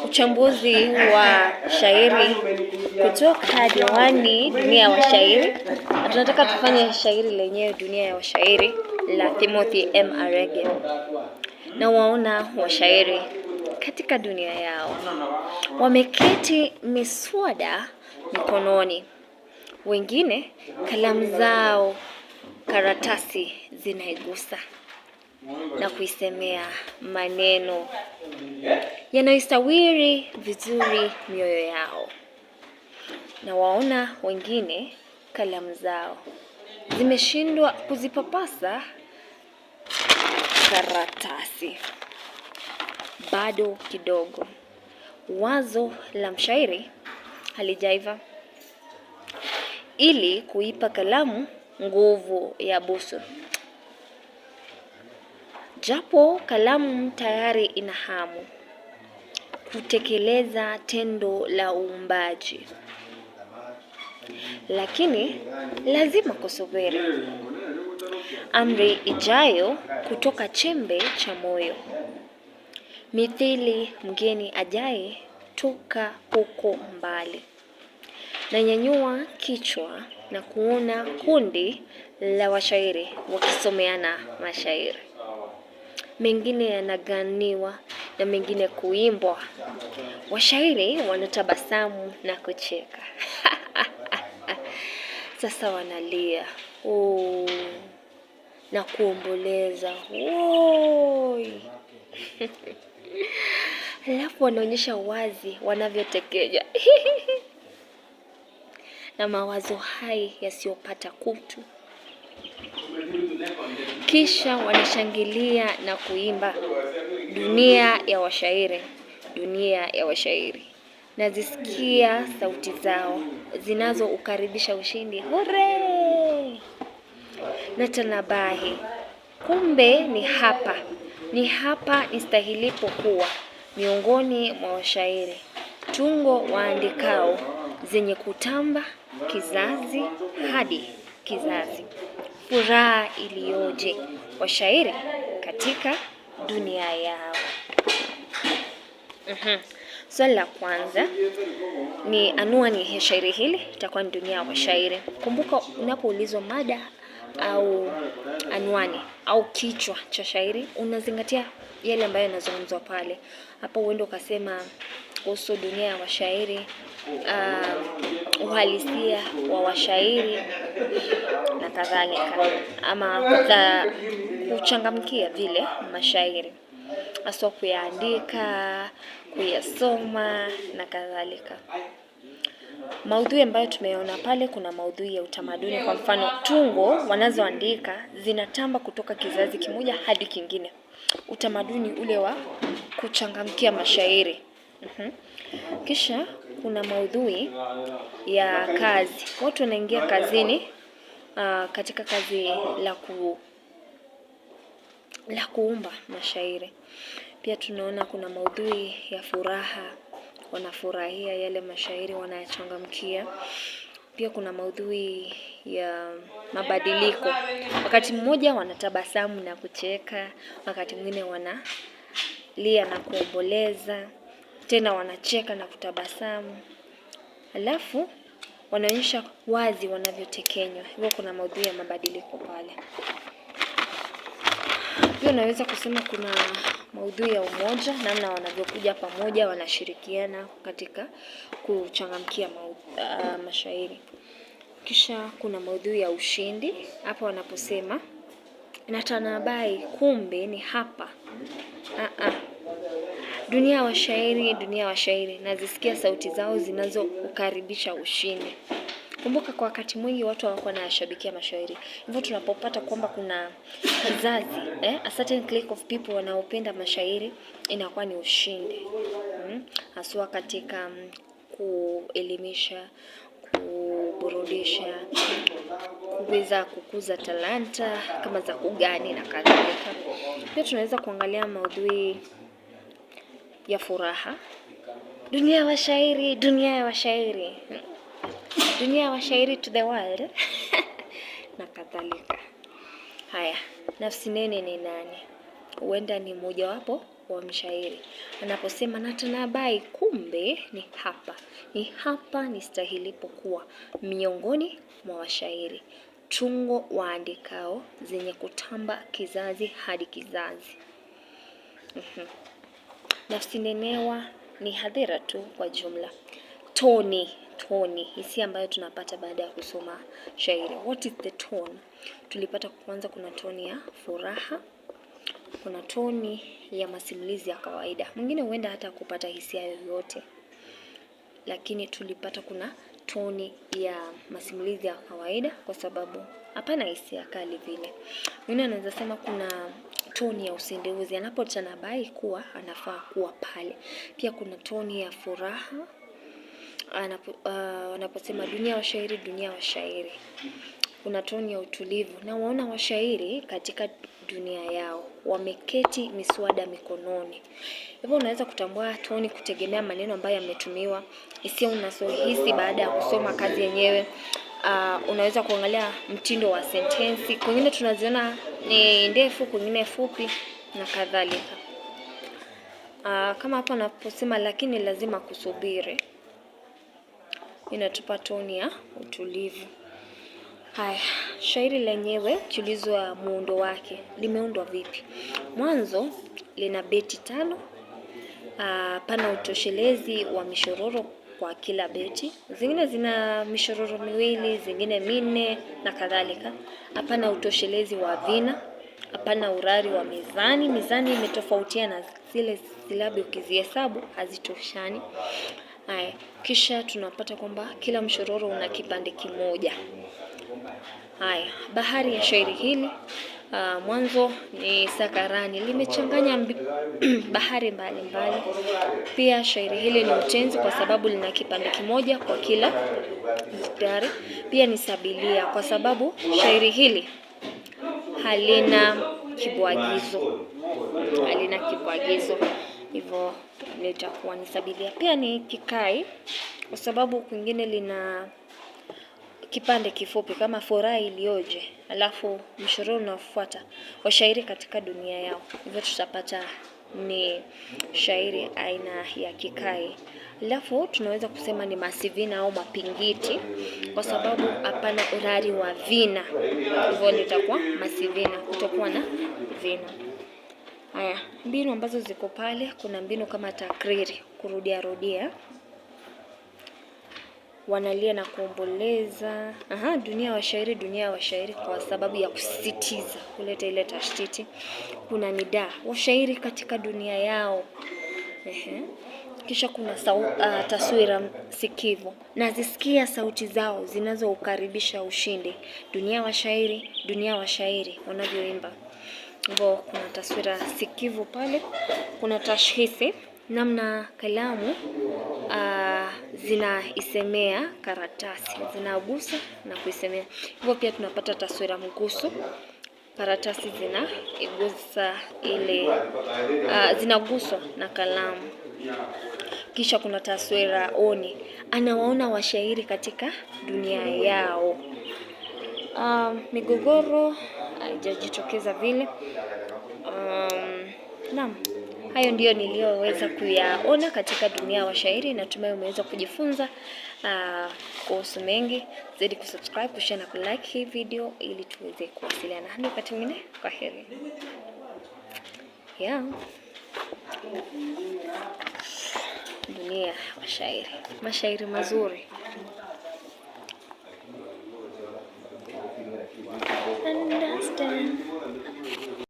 Uchambuzi wa shairi kutoka diwani Dunia ya Washairi. Tunataka tufanye shairi lenyewe Dunia ya Washairi la Timothy M. Arege. Na waona washairi katika dunia yao wameketi miswada mikononi, wengine kalamu zao karatasi zinaigusa na kuisemea maneno yanaistawiri vizuri mioyo yao. Na waona wengine kalamu zao zimeshindwa kuzipapasa karatasi. Bado kidogo, wazo la mshairi halijaiva, ili kuipa kalamu nguvu ya busu. Japo kalamu tayari ina hamu kutekeleza tendo la uumbaji, lakini lazima kusubiri amri ijayo kutoka chembe cha moyo, mithili mgeni ajaye toka huko mbali. Na nyanyua kichwa na kuona kundi la washairi wakisomeana mashairi, mengine yanaganiwa na mengine kuimbwa. Washairi wanatabasamu na kucheka sasa wanalia na kuomboleza alafu wanaonyesha wazi wanavyotekeja na mawazo hai yasiyopata kutu. Kisha wanashangilia na kuimba Dunia ya Washairi, Dunia ya Washairi. Nazisikia sauti zao zinazoukaribisha ushindi. Hooray! Natanabahi, kumbe ni hapa nistahilipo kuwa miongoni mwa washairi, tungo waandikao zenye kutamba kizazi hadi kizazi. Furaha iliyoje washairi katika dunia yao. Swali la kwanza ni anwani ya shairi hili itakuwa ni Dunia ya Washairi. Kumbuka unapoulizwa mada au anwani au kichwa cha shairi, unazingatia yale ambayo yanazungumzwa pale. Hapo uende ukasema kuhusu dunia ya washairi, uhalisia wa washairi na kadhalika, ama kuchangamkia vile mashairi, hasa kuyaandika, kuyasoma na kadhalika. Maudhui ambayo tumeona pale, kuna maudhui ya utamaduni. Kwa mfano, tungo wanazoandika zinatamba kutoka kizazi kimoja hadi kingine. Utamaduni ule wa kuchangamkia mashairi. Kisha kuna maudhui ya kazi. Watu wanaingia kazini katika kazi la kuumba mashairi. Pia tunaona kuna maudhui ya furaha, wanafurahia yale mashairi wanayachangamkia. Pia kuna maudhui ya mabadiliko. Wakati mmoja wanatabasamu na kucheka, wakati mwingine wanalia na kuomboleza, tena wanacheka na kutabasamu. Alafu wanaonyesha wazi wanavyotekenywa. Hivyo kuna maudhui ya mabadiliko pale. Pia unaweza kusema kuna maudhui ya umoja, namna wanavyokuja pamoja, wanashirikiana katika kuchangamkia mashairi. Kisha kuna maudhui ya ushindi. Hapa wanaposema natanabai, kumbe ni hapa. Dunia ya washairi, Dunia ya Washairi. Nazisikia sauti zao zinazoukaribisha ushindi. Kumbuka kwa wakati mwingi watu hawakuwa wanashabikia mashairi. Hivyo tunapopata kwamba kuna kizazi, a certain clique of people wanaopenda mashairi, inakuwa ni ushindi. Haswa katika kuelimisha, kuburudisha, kuweza kukuza talanta kama za kugani na kadhalika. Pia tunaweza kuangalia maudhui ya furaha. Dunia ya washairi, Dunia ya Washairi. Dunia ya washairi to the world na kadhalika. Haya, nafsi nene ni nani? Huenda ni mmojawapo wa mshairi. Anaposema natanabai, kumbe ni hapa nistahilipo kuwa miongoni mwa washairi, tungo waandikao zenye kutamba kizazi hadi kizazi. Nafsi nenewa ni hadhira tu kwa jumla. Toni, hisia ambayo tunapata baada ya kusoma shairi. What is the tone? Tulipata kwanza kuna toni ya furaha, kuna toni ya masimulizi ya kawaida. Mwingine huenda hata kupata hisia yoyote, lakini tulipata kuna toni ya masimulizi ya kawaida kwa sababu hapana hisia kali vile. Mwingine anaweza sema kuna toni ya usindiuzi, anapotanabai kuwa anafaa kuwa pale. Pia kuna toni ya furaha, anaposema dunia wa shairi. Kuna toni ya utulivu, na waona washairi katika dunia yao, wameketi miswada mikononi. Hivyo unaweza kutambua toni kutegemea maneno ambayo yametumiwa, hisia unazohisi baada ya kusoma kazi yenyewe. Unaweza kuangalia mtindo wa sentensi, kwingine tunaziona ni ndefu, kwingine fupi na kadhalika. Kama hapa naposema lakini lazima kusubiri, inatupa toni ya utulivu. Haya, shairi lenyewe tuulizwa muundo wake, limeundwa vipi? Mwanzo lina beti 5. Pana utoshelezi wa mishororo kwa kila beti. Zingine zina mishororo 2, zingine 4 na kadhalika. Hapana utoshelezi wa vina, hapana urari wa mizani. Mizani imetofautiana, zile silabi ukizihesabu hazitoshani. Haya, kisha tunapata kwamba kila mshororo una kipande kimoja. Haya, bahari ya shairi hili, mwanzo ni sakarani, limechanganya bahari mbalimbali. Pia shairi hili ni utenzi kwa sababu lina kipande kimoja kwa kila mstari. Pia ni sabilia kwa sababu shairi hili halina kibwagizo. Hivyo litakuwa ni sabilia. Pia ni kikai kwa sababu kwingine lina kipande kifupi kama furaha ilioje, alafu mshororo unaofuata washairi katika dunia yao. Hivyo tutapata ni shairi aina ya kikai. Alafu tunaweza kusema ni masivina au mapingiti kwa sababu hapana urari wa vina. Hivyo litakuwa masivina, kutakuwa na vina. Haya, mbinu ambazo ziko pale, kuna mbinu kama takriri, kurudia, wanalia na kuomboleza. Dunia wa shairi kwa sababu ya kusisitiza, kuleta ile tashtiti. Kuna nidaa, washairi katika dunia yao. Kisha kuna taswira sikivu, nazisikia sauti zao zinazoukaribisha ushindi. Dunia wa shairi wanavyoimba. Hivyo kuna taswira sikivu pale. Kuna tashhisi, namna kalamu zinaisemea karatasi, zinagusa na kuisemea. Hivyo pia tunapata taswira mguso, karatasi zinaigusa ile, zinaguswa na kalamu. Kisha kuna taswira oni, anawaona washairi katika dunia yao. Migogoro haijajitokeza vile. Naam, hayo ndiyo niliyoweza kuyaona katika dunia wa shairi. Natumai umeweza kujifunza kuhusu mengi. Zidi kusubscribe, kushare na kulike hii video ili tuweze kuwasiliana. Hadi wakati mwingine, kwaheri. Dunia wa shairi, mashairi mazuri.